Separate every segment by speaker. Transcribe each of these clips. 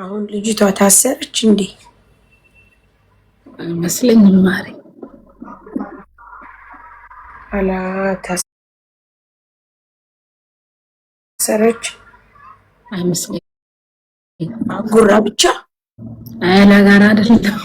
Speaker 1: አሁን ልጅቷ ታሰረች እንዴ?
Speaker 2: መስለኝም ማሪ
Speaker 1: አላ ታሰረች
Speaker 2: አይመስለኝም።
Speaker 1: ጉራ ብቻ
Speaker 2: አላ ጋር አይደለም።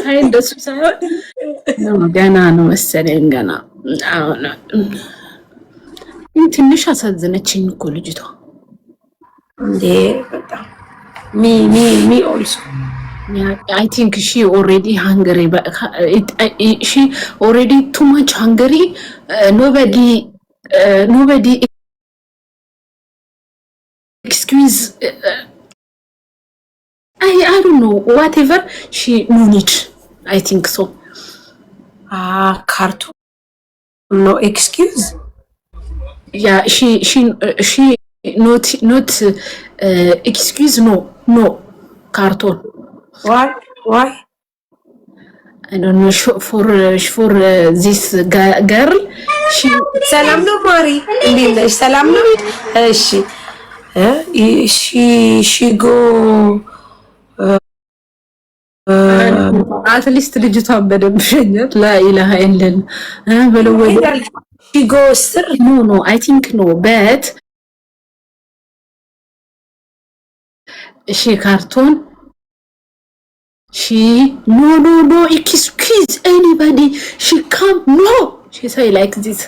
Speaker 2: አይ እንደሱ ሳይሆን ገና ነው መሰለኝ ገና አሁን ትንሽ አሳዘነችኝ እኮ ልጅቷ
Speaker 1: እንዴ በጣም ሚ also
Speaker 2: I think she already hungry but she already too much hungry nobody excuse I don't know whatever she need I think so
Speaker 1: cartoon no excuse
Speaker 2: yeah she not excuse no cartoon
Speaker 1: why
Speaker 2: I don't know for this girl
Speaker 1: ሰላም ነው ማሪ እንዴት ነሽ ሰላም ነው እሺ she go
Speaker 2: አትሊስት ልጅቷ በደንብ ሸኛት ላኢላሃ ኢላላ በለው
Speaker 1: she go ስር
Speaker 2: no I think no but she cartoon she no excuse anybody she come no she say like this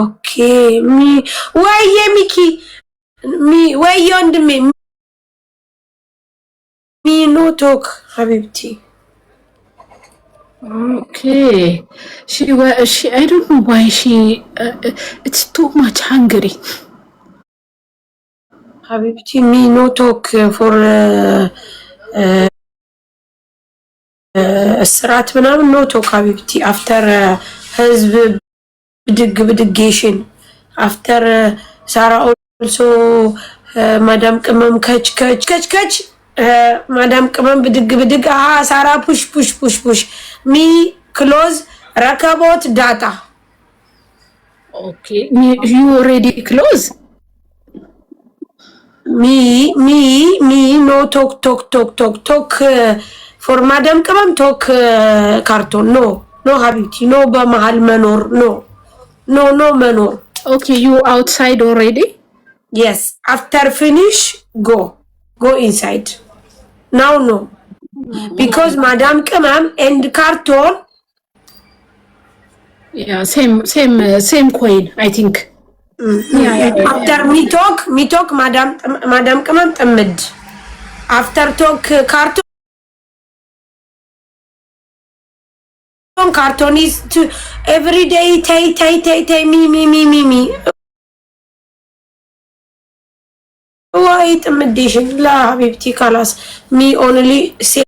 Speaker 1: okay me why Miki me why ወንድሜ me no talk habibti
Speaker 2: okay she I don't know why she it's too much hungry
Speaker 1: habibti me no talk for ስራት ምናምን no talk habibti after ህዝብ ብድግሽን after Sarah also madam ቅመም ከች madam ቅመም ብድግ Sarah push me close rakabot data
Speaker 2: okay you already close
Speaker 1: me no talk for madam ቅመም talk cartoon no habibti no በመሃል መኖር no menor
Speaker 2: okay you outside already
Speaker 1: yes after finish go inside now no because madam kamam and carton
Speaker 2: yeah same coin I think
Speaker 1: yeah. After me talk madam kamam tamid after talk carton is to every day tay me why tamidation la habibti khalas me only say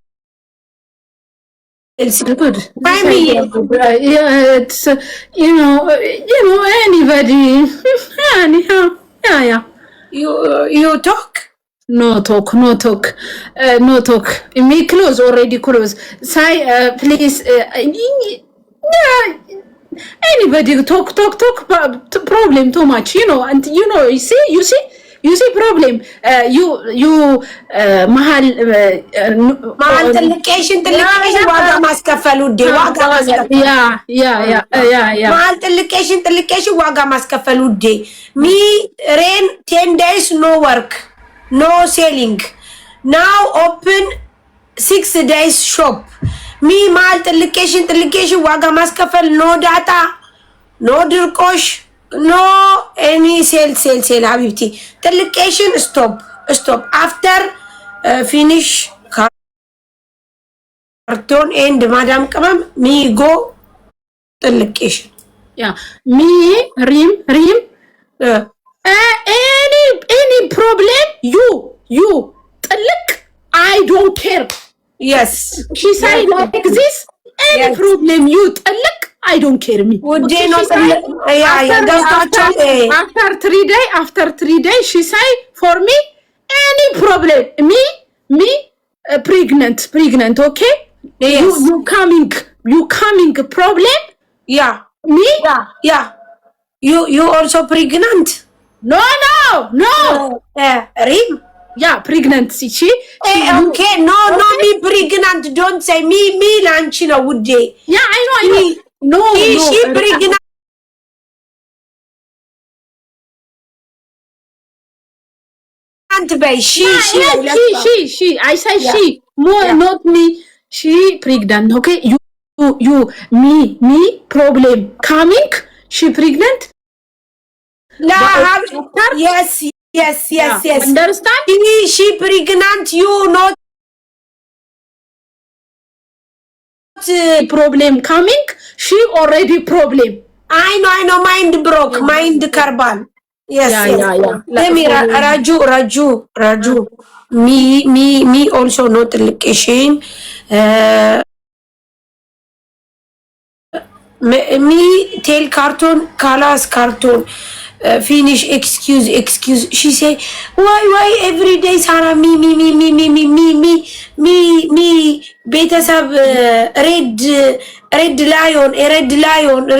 Speaker 2: it's good
Speaker 1: I mean
Speaker 2: yeah it's you know anybody anyhow yeah
Speaker 1: you talk
Speaker 2: no talk me close already close say please anybody talk problem too much and you see problem you mahal
Speaker 1: ጥልቄሽን ዋጋ ማስከፈሉ ዋጋ ማስከፈሉ mahal ጥልቄሽን ዋጋ ማስከፈሉ me rain 10 days no work no selling now open 6 days shop me mahal ጥልቄሽን ዋጋ ማስከፈል no data no ድርቆሽ no any sale habibti ጥልቄሽን stop after finish carton and madam kamam me go ጥልቄሽን
Speaker 2: yeah me rim any problem you ጥልቅ I don't care
Speaker 1: yes
Speaker 2: she said like this any problem you ጥልቅ I don't care me
Speaker 1: would they not
Speaker 2: after 3 days she say for me any problem me pregnant, okay?
Speaker 1: Yes.
Speaker 2: You coming problem?
Speaker 1: Yeah.
Speaker 2: Me?
Speaker 1: Yeah. You also pregnant?
Speaker 2: No.
Speaker 1: Rim?
Speaker 2: Yeah, pregnant. She
Speaker 1: okay, no, me pregnant. Don't say me lunch in a wood day.
Speaker 2: Yeah, I know. No.
Speaker 1: She pregnant. She.
Speaker 2: I say she. More, not me. She pregnant. Okay, you, me problem coming. She pregnant.
Speaker 1: Yes.
Speaker 2: Understand?
Speaker 1: She pregnant. You not
Speaker 2: problem coming. She already problem.
Speaker 1: I know. Mind broke. Mind carbon. Yes. Let me Raju. Me also not location. Me tell cartoon, Kalas cartoon. Finish excuse. She say, why every day Sarah me. ቤተሰብ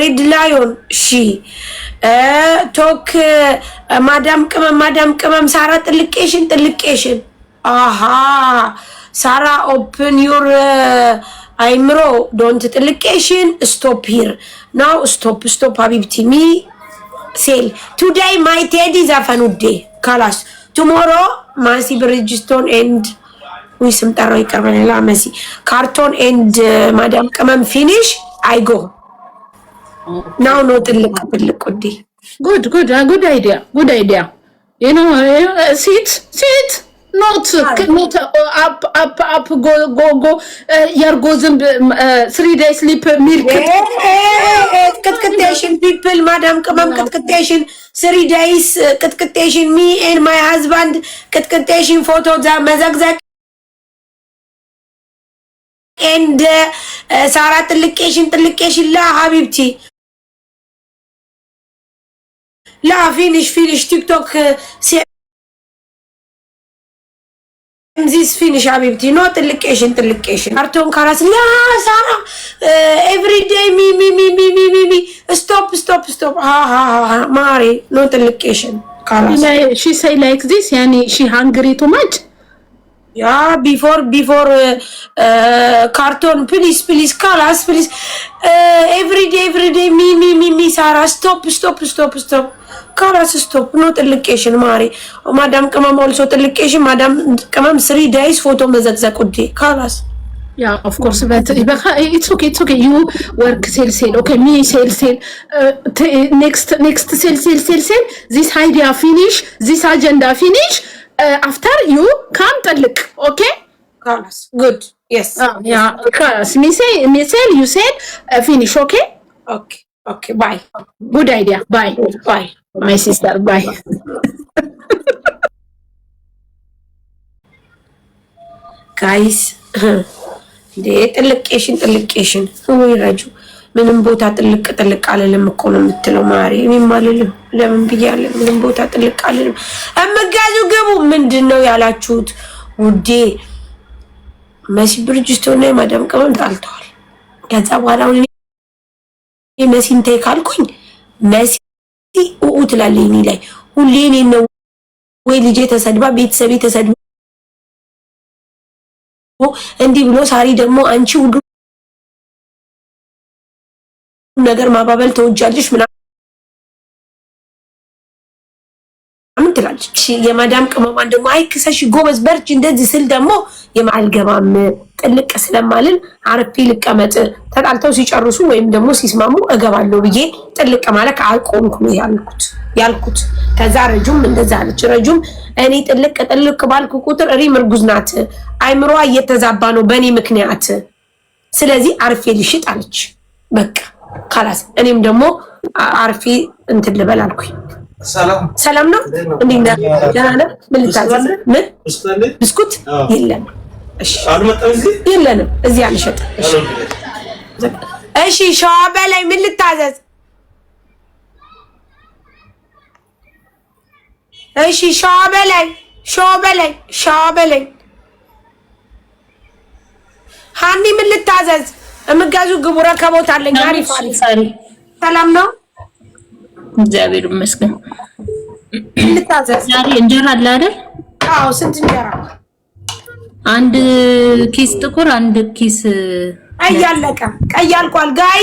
Speaker 1: red lion. She talk madam ቅመም ሳራ ጥልቄሽን aha Sarah open your አይምሮ don't ጥልቄሽን stop here now stop habibti me sell today my teddy ዘፈኑዴ ካላስ tomorrow ማሲ ብሪጅስቶን and we some ጠራው ይቀርበናል ማሲ ካርቶን and ማዳም ቅመም finish I go now no ጥልቅ ቁዴ
Speaker 2: good idea you know sit not up go yargo zimb 3 days sleep mirket
Speaker 1: ቅጥቅጤሽን people ማዳም ቅመም ቅጥቅጤሽን 3 days ቅጥቅጤሽን me and my husband ቅጥቅጤሽን ፎቶ መዘግዘቅ and ሳራ ጥልቄሽን ላ ሀቢብቲ ላ ፊኒሽ ቲክቶክ this finish habibti no ጥልቄሽን ካርቶን ካራስ ላ ሳራ every day me stop ማሪ no ጥልቄሽን ካራስ
Speaker 2: she say like this yani she hungry too much
Speaker 1: yeah before carton please kalas please every day me Sarah stop kalas stop no ጥልቄሽን ማሪ madam ቅመም also ጥልቄሽን madam ቅመም 3 days photo መዘግዘቁዴ kalas
Speaker 2: yeah of course but it's okay you work sale okay me sale next sale this idea finish this agenda finish after you come ጥልቅ okay
Speaker 1: kalas good yes
Speaker 2: yeah kalas me say you said finish okay
Speaker 1: bye
Speaker 2: good idea bye my sister bye
Speaker 1: guys ጥልቄሽን ወይ ረጁ ምንም ቦታ ጥልቅ አለለም እኮ ነው የምትለው ማሪ እኔም አልልም ለምን ብያለሁ ምንም ቦታ ጥልቅ አለለም አመጋዙ ገቡ ምንድነው ያላችሁት ውዴ መሲ ብርጅስቶን እና ማዳም ቅመም ጣልተዋል ከዛ በኋላ መሲን ተይ ካልኩኝ መሲ ትላለኝ ላይ ሁሌ እኔ ነው ወይ ልጄ ተሰድባ ቤተሰቤ ተሰድባ እንዲህ ብሎ ሳሪ ደግሞ አንቺ ሁሉ ነገር ማባበል ተወጃለሽ ምናምን ትላለች የማዳም ቅመማን ደግሞ አይክሰሽ ጎበዝ በርቺ እንደዚህ ስል ደግሞ የማልገባም ጥልቅ ስለማልን አርፒ ልቀመጥ ተጣልተው ሲጨርሱ ወይም ደግሞ ሲስማሙ እገባለሁ ብዬ ጥልቅ ማለት አልቆምኩ ነው ያልኩት ከዛ ረጁም እንደዛ አለች ረጁም እኔ ጥልቅ ባልኩ ቁጥር ሪም እርጉዝ ናት አይምሮዋ እየተዛባ ነው በእኔ ምክንያት ስለዚህ አርፌ ልሽጥ አለች በቃ خلاص እኔም ደግሞ አርፌ እንትን ልበል አልኩኝ ሰላም ነው እንዴት ነህ ደህና ነህ ምን ልታዘዝ ምን ብስኩት የለም እሺ የለንም እዚህ አንሸጥ እሺ ሸዋ በላይ ምን ልታዘዝ እሺ ሸዋ በላይ ሃኒ ምን ልታዘዝ? እምጋዙ ግቡ ረከቦት አለኝ። አሪፍ አሪፍ ሰላም ነው
Speaker 2: እግዚአብሔር ይመስገን።
Speaker 1: ልታዘዝ
Speaker 2: ዛሬ እንጀራ አለ አይደል?
Speaker 1: አዎ ስንት እንጀራ?
Speaker 2: አንድ ኪስ ጥቁር አንድ ኪስ
Speaker 1: ቀይ አለቀ። ቀይ አልቋል ጋይ